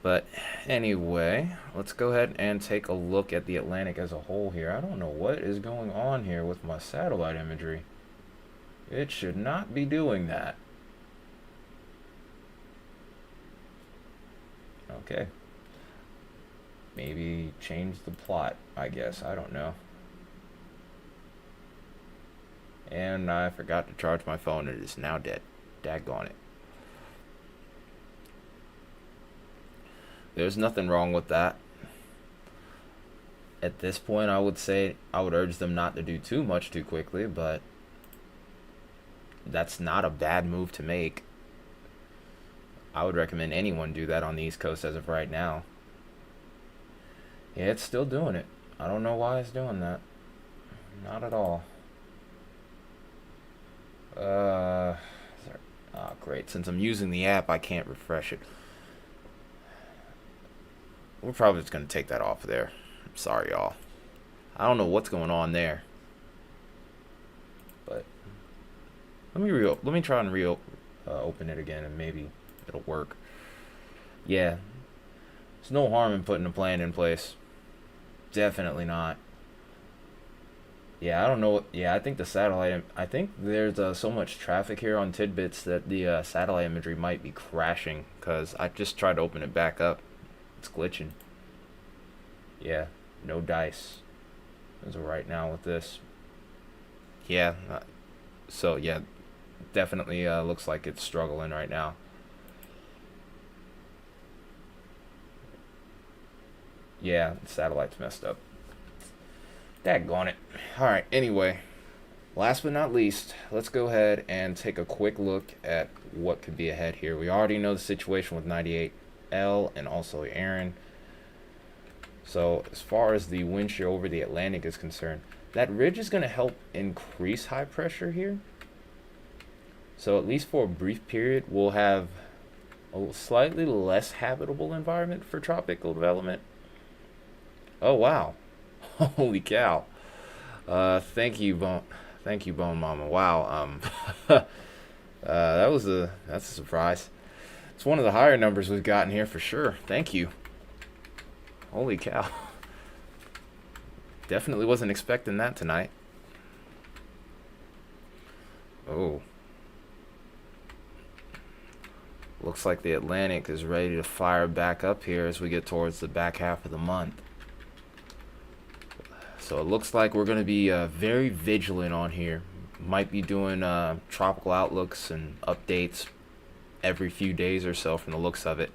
But anyway, let's go ahead and take a look at the Atlantic as a whole here. I don't know what is going on here with my satellite imagery. It should not be doing that. Okay. Maybe change the plot, I guess. I don't know. And I forgot to charge my phone. It is now dead. Daggone it. There's nothing wrong with that. At this point, I would say I would urge them not to do too much too quickly, but that's not a bad move to make. I would recommend anyone do that on the East Coast as of right now. Yeah, it's still doing it. I don't know why it's doing that. Not at all. Oh, great. Since I'm using the app, I can't refresh it. We're probably just going to take that off of there. I'm sorry, y'all. I don't know what's going on there. But let me try and open it again, and maybe it'll work. Yeah. There's no harm in putting a plan in place. Definitely not. Yeah, I don't know. Yeah, I think the satellite. I think there's so much traffic here on Tidbits that the satellite imagery might be crashing because I just tried to open it back up. It's glitching. Yeah, no dice as of right now with this. Yeah. So yeah, definitely looks like it's struggling right now. Yeah, the satellite's messed up. Daggone it. Alright, anyway, last but not least, let's go ahead and take a quick look at what could be ahead here. We already know the situation with 98L and also Erin. So as far as the wind shear over the Atlantic is concerned, that ridge is going to help increase high pressure here. So at least for a brief period, we'll have a slightly less habitable environment for tropical development. Oh, wow. Holy cow. Thank you, Bone Mama. Wow. That's a surprise. It's one of the higher numbers we've gotten here for sure. Thank you. Holy cow. Definitely wasn't expecting that tonight. Oh. Looks like the Atlantic is ready to fire back up here as we get towards the back half of the month. So it looks like we're going to be very vigilant on here. Might be doing tropical outlooks and updates every few days or so from the looks of it.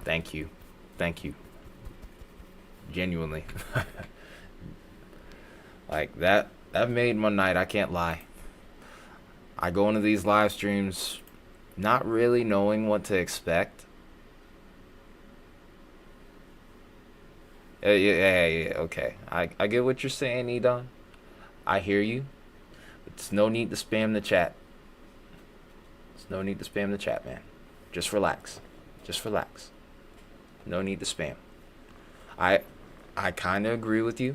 Thank you. Thank you. Genuinely. Like that made my night, I can't lie. I go into these live streams not really knowing what to expect. Yeah, okay. I get what you're saying, Edon. I hear you. It's no need to spam the chat. It's no need to spam the chat, man. Just relax. Just relax. No need to spam. I kind of agree with you.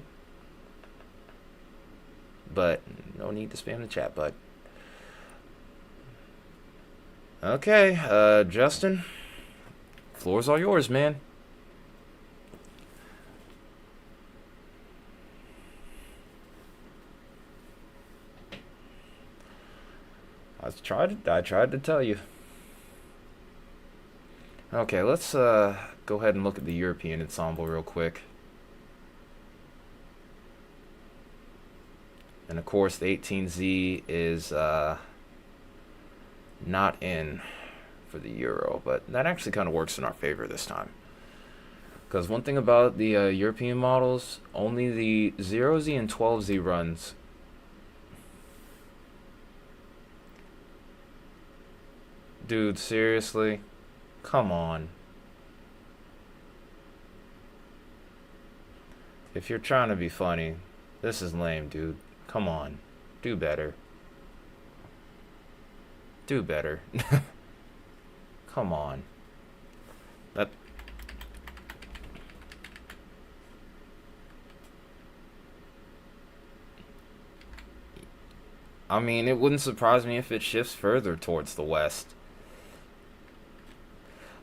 But no need to spam the chat, bud. Okay, Justin. Floor's all yours, man. I tried to tell you. Okay, let's go ahead and look at the European ensemble real quick. And of course, the 18Z is not in for the Euro, but that actually kind of works in our favor this time. Because one thing about the European models, only the 0Z and 12Z runs. Dude, seriously? Come on. If you're trying to be funny, this is lame, dude. Come on. Do better. Do better. Come on. That... I mean, it wouldn't surprise me if it shifts further towards the west.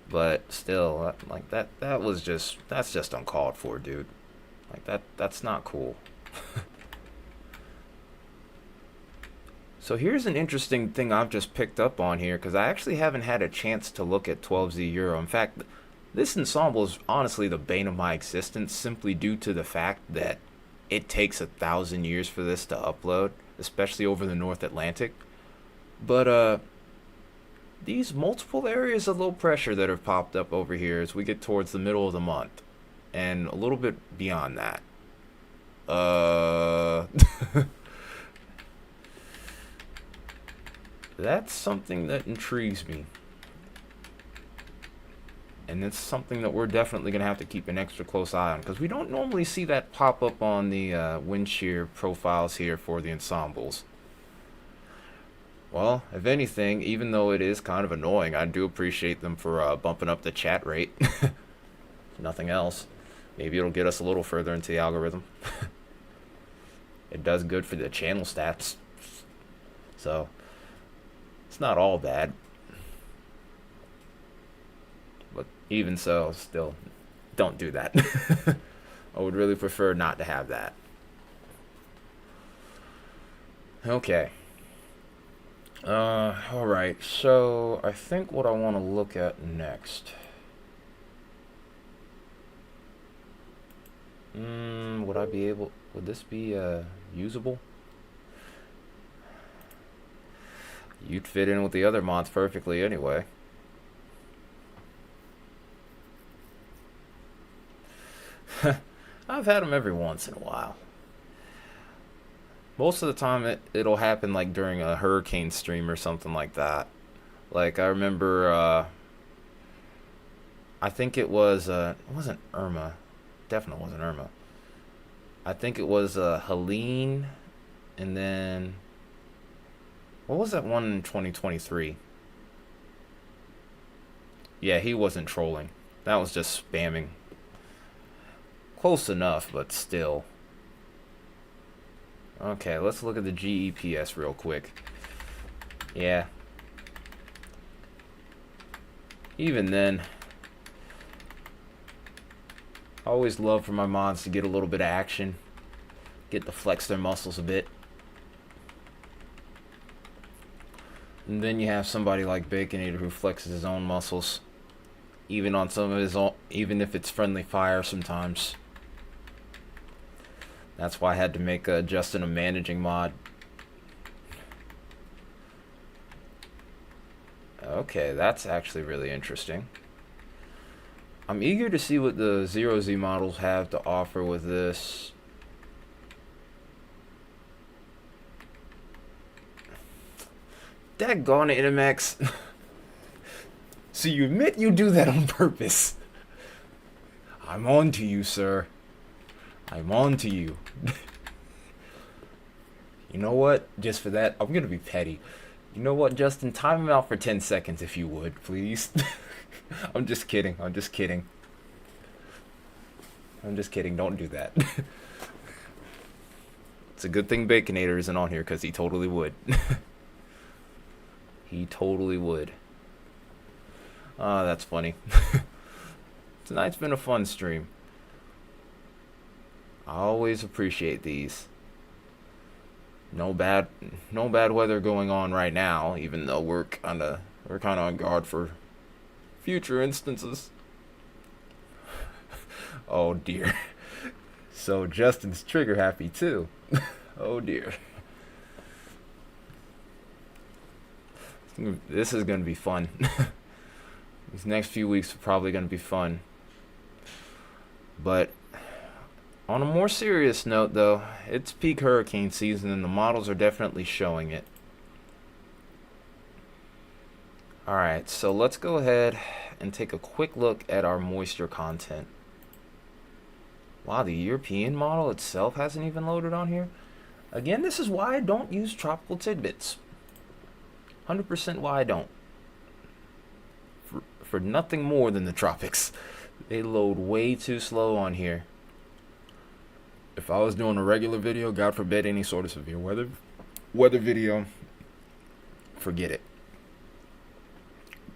But still, like that's just uncalled for, dude. Like that's not cool. So here's an interesting thing I've just picked up on here, because I actually haven't had a chance to look at 12Z Euro. In fact, this ensemble is honestly the bane of my existence, simply due to the fact that it takes 1,000 years for this to upload, especially over the North Atlantic. But these multiple areas of low pressure that have popped up over here as we get towards the middle of the month, and a little bit beyond that. That's something that intrigues me. And it's something that we're definitely going to have to keep an extra close eye on, because we don't normally see that pop up on the wind shear profiles here for the ensembles. Well, if anything, even though it is kind of annoying, I do appreciate them for bumping up the chat rate. Nothing else. Maybe it'll get us a little further into the algorithm. It does good for the channel stats. So, it's not all bad. But even so, still, don't do that. I would really prefer not to have that. Okay. Alright, so I think what I want to look at next. Would this be, usable? You'd fit in with the other mods perfectly anyway. I've had them every once in a while. Most of the time it'll happen like during a hurricane stream or something like that. Like I remember I think it wasn't Irma. Definitely wasn't Irma. I think it was Helene, and then what was that one in 2023? Yeah, he wasn't trolling. That was just spamming. Close enough, but still. Okay, let's look at the GEPS real quick. Yeah. Even then, I always love for my mods to get a little bit of action. Get to flex their muscles a bit. And then you have somebody like Baconator who flexes his own muscles. Even on some of his own, even if it's friendly fire sometimes. That's why I had to make Justin a managing mod. Okay, that's actually really interesting. I'm eager to see what the 0Z models have to offer with this. Daggone it, NMX. So you admit you do that on purpose. I'm on to you, sir. I'm on to you. You know what? Just for that, I'm gonna be petty. You know what, Justin? Time him out for 10 seconds if you would, please. I'm just kidding. I'm just kidding. I'm just kidding. Don't do that. It's a good thing Baconator isn't on here, because he totally would. He totally would. Ah, that's funny. Tonight's been a fun stream. I always appreciate these. No bad weather going on right now, even though we're kind of on guard for future instances. Oh dear. So Justin's trigger happy too. Oh dear. This is going to be fun. These next few weeks are probably going to be fun. But on a more serious note, though, it's peak hurricane season and the models are definitely showing it. Alright, so let's go ahead and take a quick look at our moisture content. Wow, the European model itself hasn't even loaded on here. Again, this is why I don't use tropical tidbits. 100% why I don't. For nothing more than the tropics. They load way too slow on here. If I was doing a regular video, God forbid any sort of severe weather video, forget it.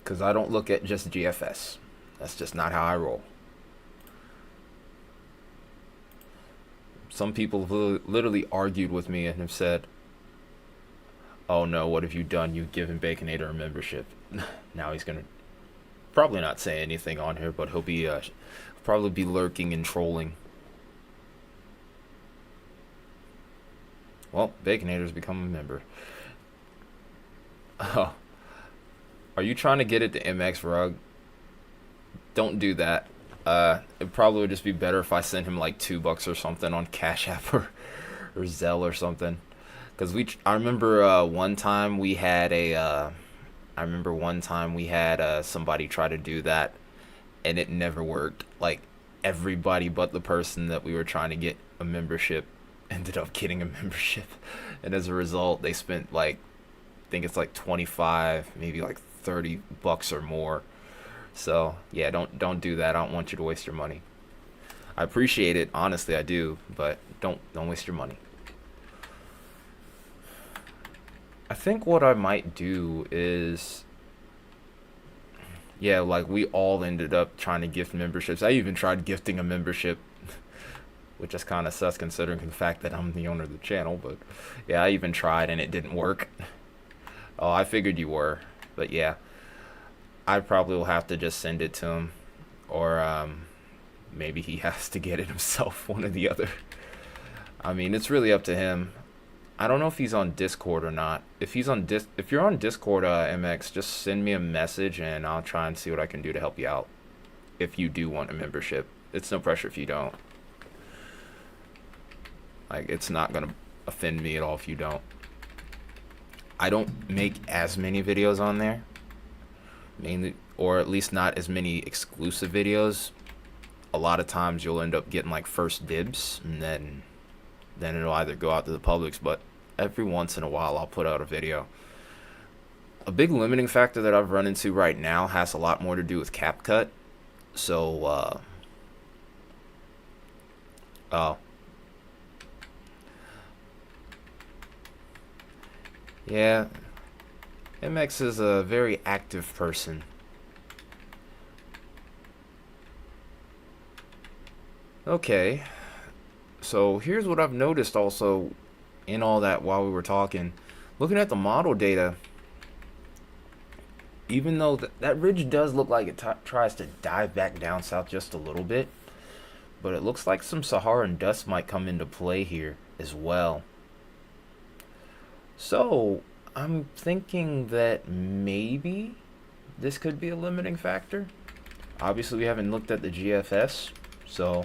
Because I don't look at just GFS. That's just not how I roll. Some people have literally argued with me and have said, oh no, what have you done? You've given Baconator a membership. Now he's going to probably not say anything on here, but he'll be probably be lurking and trolling. Well, Baconators become a member. Oh, are you trying to get it to MX Rug? Don't do that. It probably would just be better if I sent him like $2 or something on Cash App or Zelle or something. Cause I remember one time we had somebody try to do that, and it never worked. Like everybody but the person that we were trying to get a membership ended up getting a membership, and as a result, they spent like, I think it's like 25, maybe like $30 or more. So yeah, don't do that. I don't want you to waste your money. I appreciate it, honestly, I do, but don't waste your money. I think what I might do is, yeah, like we all ended up trying to gift memberships. I even tried gifting a membership, which is kind of sus considering the fact that I'm the owner of the channel. But yeah, I even tried and it didn't work. Oh, I figured you were, but yeah, I probably will have to just send it to him, or maybe he has to get it himself, one or the other. I mean, it's really up to him. I don't know if he's on Discord or not. If you're on Discord, MX, just send me a message and I'll try and see what I can do to help you out. If you do want a membership, it's no pressure if you don't. Like, it's not gonna offend me at all if you don't. I don't make as many videos on there, mainly, or at least not as many exclusive videos. A lot of times you'll end up getting like first dibs, and then it'll either go out to the publics, but every once in a while I'll put out a video. A big limiting factor that I've run into right now has a lot more to do with CapCut. So, oh, yeah, MX is a very active person. Okay, so here's what I've noticed also in all that while we were talking. Looking at the model data, even though that ridge does look like it tries to dive back down south just a little bit, but it looks like some Saharan dust might come into play here as well. So I'm thinking that maybe this could be a limiting factor. Obviously, we haven't looked at the GFS, so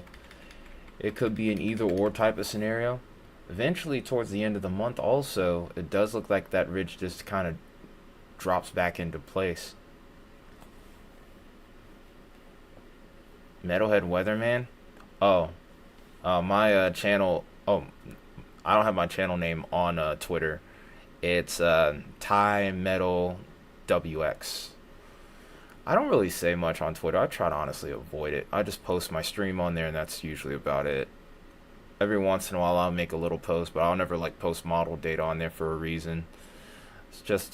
it could be an either or type of scenario. Eventually, towards the end of the month also, it does look like that ridge just kind of drops back into place. Metalhead Weatherman? Oh, my channel. Oh, I don't have my channel name on Twitter. It's Thai Metal WX. I don't really say much on Twitter. I try to honestly avoid it. I just post my stream on there, and that's usually about it. Every once in a while, I'll make a little post, but I'll never like post model data on there for a reason. It's just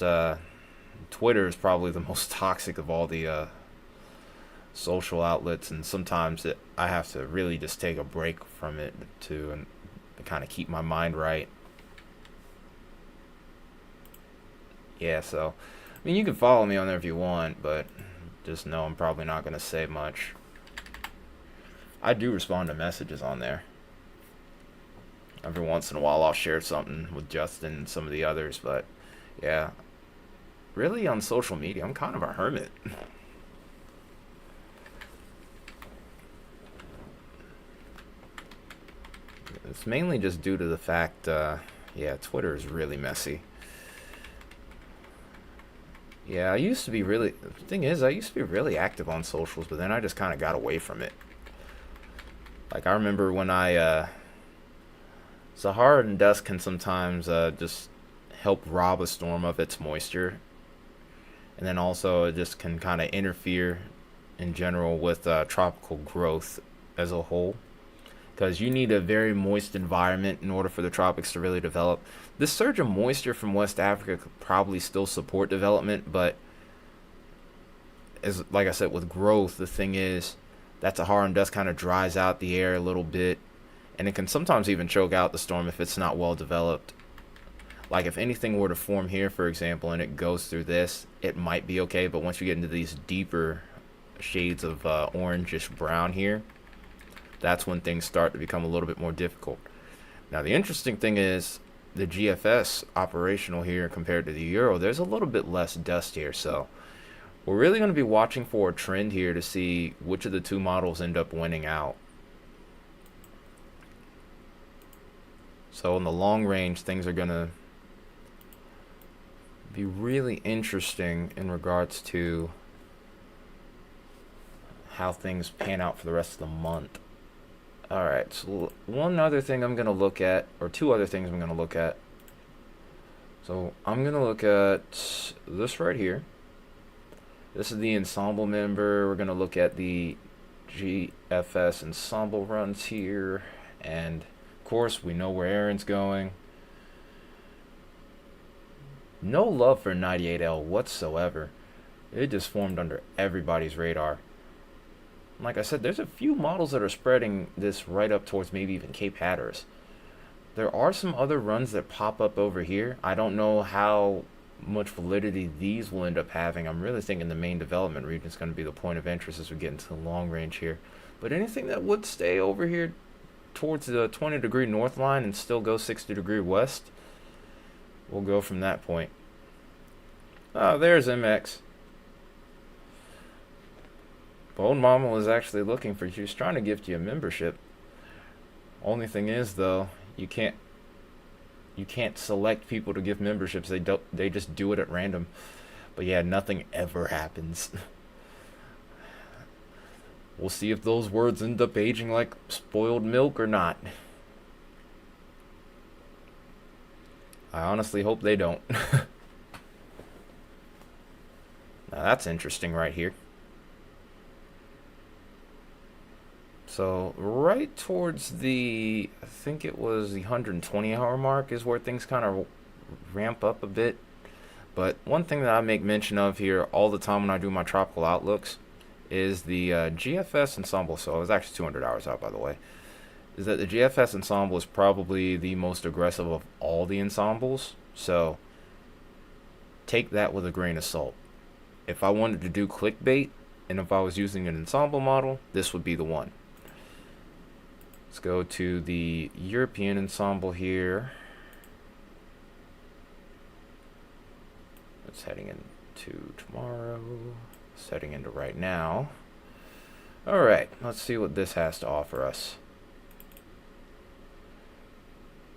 Twitter is probably the most toxic of all the social outlets, and sometimes I have to really just take a break from it to kind of keep my mind right. Yeah, so I mean, you can follow me on there if you want, but just know I'm probably not going to say much. I do respond to messages on there. Every once in a while I'll share something with Justin and some of the others, but yeah, really on social media I'm kind of a hermit. It's mainly just due to the fact, yeah, Twitter is really messy. Yeah, I used to be really, the thing is, I used to be really active on socials, but then I just kind of got away from it. Like, I remember when Saharan dust can sometimes just help rob a storm of its moisture. And then also it just can kind of interfere in general with tropical growth as a whole. Because you need a very moist environment in order for the tropics to really develop. This surge of moisture from West Africa could probably still support development, but as like I said, with growth, the thing is that Saharan dust kind of dries out the air a little bit, and it can sometimes even choke out the storm if it's not well developed. Like if anything were to form here, for example, and it goes through this, it might be okay, but once you get into these deeper shades of orangish brown here, that's when things start to become a little bit more difficult. Now the interesting thing is the GFS operational here compared to the Euro, there's a little bit less dust here. So we're really going to be watching for a trend here to see which of the two models end up winning out. So in the long range, things are going to be really interesting in regards to how things pan out for the rest of the month. Alright, so one other thing I'm going to look at, or two other things I'm going to look at. So I'm going to look at this right here. This is the ensemble member. We're going to look at the GFS ensemble runs here. And of course, we know where Erin's going. No love for 98L whatsoever. It just formed under everybody's radar. Like I said, there's a few models that are spreading this right up towards maybe even Cape Hatteras. There are some other runs that pop up over here. I don't know how much validity these will end up having. I'm really thinking the main development region is going to be the point of interest as we get into the long range here. But anything that would stay over here towards the 20-degree north line and still go 60-degree west, we'll go from that point. Oh, there's MX. Bone Mama was actually looking for you. She was trying to gift you a membership. Only thing is, though, you can't select people to give memberships. They just do it at random. But yeah, nothing ever happens. We'll see if those words end up aging like spoiled milk or not. I honestly hope they don't. Now that's interesting right here. So right towards I think it was the 120-hour mark is where things kind of ramp up a bit. But one thing that I make mention of here all the time when I do my tropical outlooks is the GFS ensemble. So I was actually 200 hours out, by the way. Is that the GFS ensemble is probably the most aggressive of all the ensembles. So take that with a grain of salt. If I wanted to do clickbait, and if I was using an ensemble model, this would be the one. Let's go to the European ensemble here. It's heading into tomorrow. It's heading into right now. Alright, let's see what this has to offer us.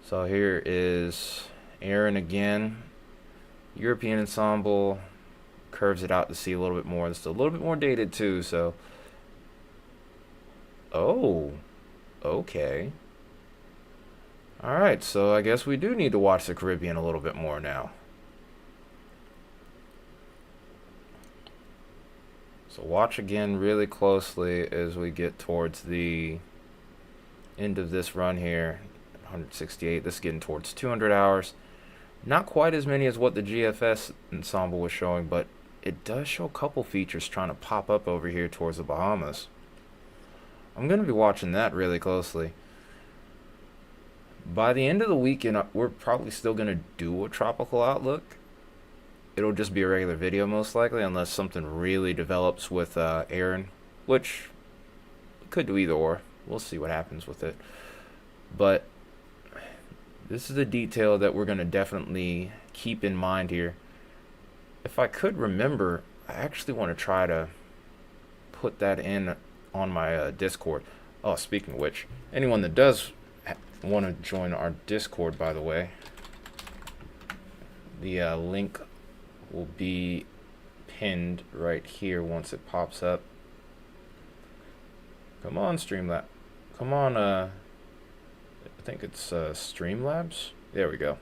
So here is Erin again. European ensemble curves it out to see a little bit more. It's a little bit more dated too, so. Oh. Okay. Alright, so I guess we do need to watch the Caribbean a little bit more now. So watch again really closely as we get towards the end of this run here. 168, this is getting towards 200 hours. Not quite as many as what the GFS ensemble was showing, but it does show a couple features trying to pop up over here towards the Bahamas. I'm going to be watching that really closely. By the end of the weekend, we're probably still going to do a tropical outlook. It'll just be a regular video most likely, unless something really develops with Erin, which could do either or. We'll see what happens with it. But this is a detail that we're going to definitely keep in mind here. If I could remember, I actually want to try to put that in on my Discord. Oh, speaking of which, anyone that does want to join our Discord, by the way, the link will be pinned right here once it pops up. Come on, Streamlabs. Come on, I think it's Streamlabs. There we go.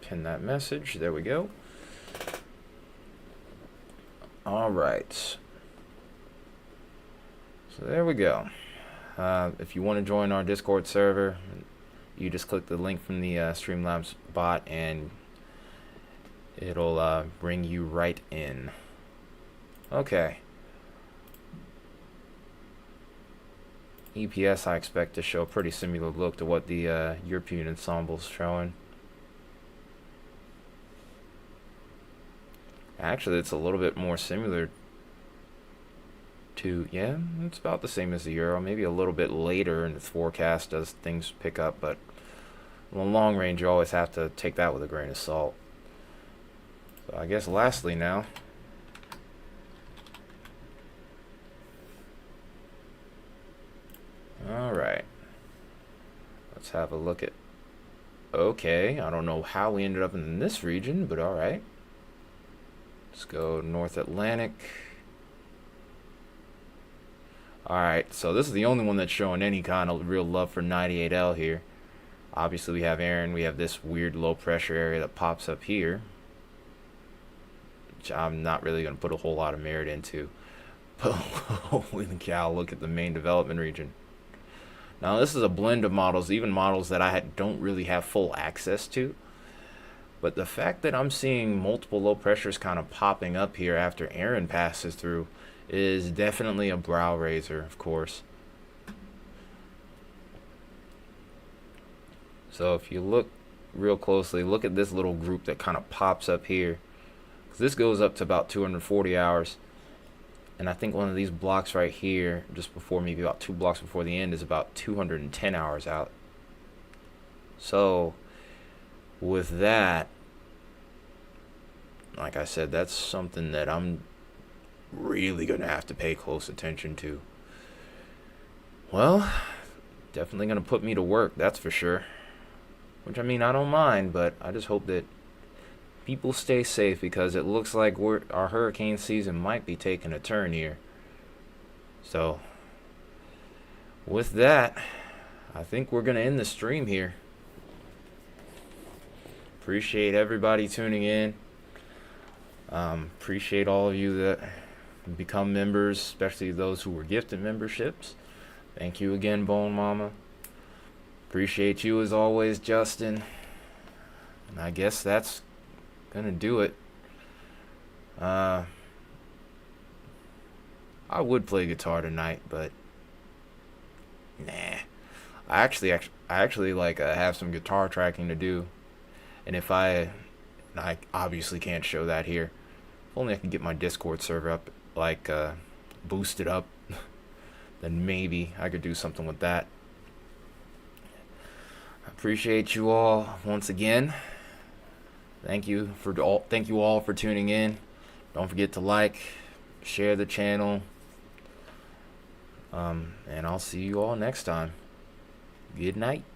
Pin that message. There we go. All right. So there we go. If you want to join our Discord server, you just click the link from the Streamlabs bot and it'll bring you right in. Okay. EPS I expect to show a pretty similar look to what the European ensemble's showing. Actually, it's a little bit more similar to, yeah, it's about the same as the euro. Maybe a little bit later in its forecast as things pick up, but in the long range, you always have to take that with a grain of salt. So I guess lastly now, all right, let's have a look at, okay, I don't know how we ended up in this region, but all right. Let's go North Atlantic. Alright, so this is the only one that's showing any kind of real love for 98L here. Obviously we have Erin, we have this weird low pressure area that pops up here, which I'm not really going to put a whole lot of merit into. But holy cow, look at the main development region. Now this is a blend of models, even models that don't really have full access to. But the fact that I'm seeing multiple low pressures kind of popping up here after Erin passes through is definitely a brow raiser, of course. So if you look real closely, look at this little group that kind of pops up here. This goes up to about 240 hours. And I think one of these blocks right here, just before, maybe about 2 blocks before the end, is about 210 hours out. So with that, like I said, that's something that I'm really gonna have to pay close attention to. Well, definitely gonna put me to work, that's for sure. Which, I mean, I don't mind, but I just hope that people stay safe, because it looks like our hurricane season might be taking a turn here. So with that, I think we're gonna end the stream here. Appreciate everybody tuning in. Appreciate all of you that become members, especially those who were gifted memberships. Thank you again, Bone Mama. Appreciate you as always, Justin. And I guess that's gonna do it. I would play guitar tonight, but nah. I actually like have some guitar tracking to do, and I obviously can't show that here. If only I can get my Discord server up, like boosted up, then maybe I could do something with that. I appreciate you all once again. Thank you all for tuning in. Don't forget to like, share the channel, and I'll see you all next time. Good night.